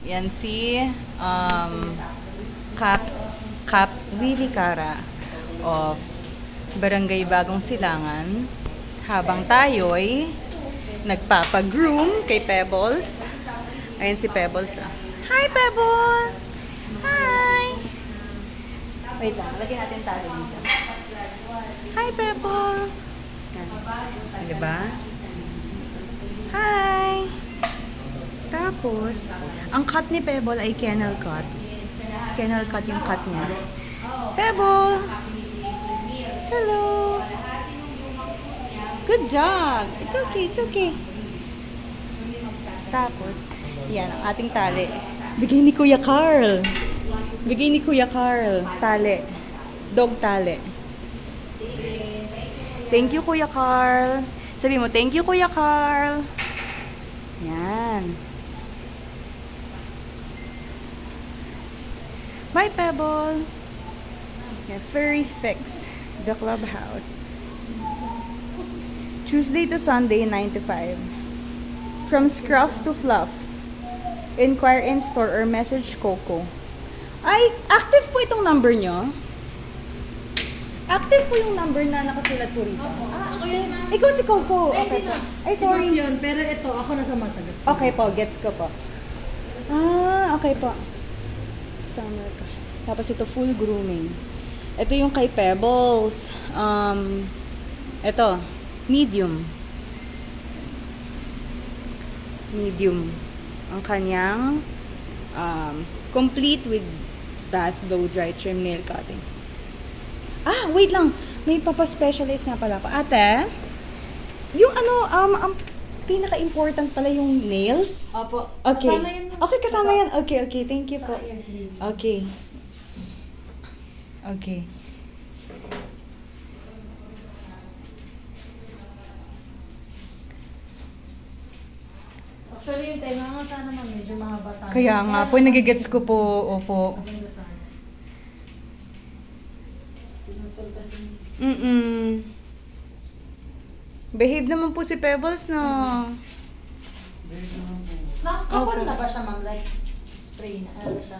Yan si Cap Willie Cara of Barangay Bagong Silangan. Habang tayo'y nagpapag-groom kay Pebbles. Ayan si Pebbles. Hi, Pebbles! Hi! Wait lang, lagyan natin tali dito. Hi, Pebbles! Diba? Hi! Tapos, ang cut ni Pebble ay kennel cut. Kennel cut yung cut niya. Pebble! Hello! Good job! It's okay, it's okay. Tapos, yan ang ating tali. Bigay ni Kuya Carl. Bigay ni Kuya Carl. Tali. Dog tali. Thank you, Kuya Carl. Sabi mo, thank you, Kuya Carl. Yan. Bye, Pebble. Yeah, Furry Fix. The Clubhouse. Tuesday to Sunday, 9 to 5. From scruff to fluff. Inquire in store or message Coco. Ay, active po itong number nyo? Active po yung number na nakasulat po rito. Ako yun, ma'am. Ikaw si Coco. Okay po. Ay, sorry. Yun, pero ito, ako na sumasagot. Okay po, gets ko po. Okay po. Summer ka. Tapos ito, full grooming. Ito yung kay Pebbles. Ito, medium. Medium. Ang kanyang complete with bath, blow dry, trim, nail cutting. Wait lang. May papa-specialist nga pala ako. Ate, yung ang pinaka-important pala yung nails. Opo. Okay. Kasama yan. Okay, kasama yan. Okay, okay. Thank you po. Okay. Okay. Actually, yung tema nga sana naman medyo mahaba sana. Kaya nga po, nagigets ko po. Opo. Maganda sana. Behave naman po si Pebbles, no? Nakakapon na ba siya, ma'am? Like, spray na? Ano siya?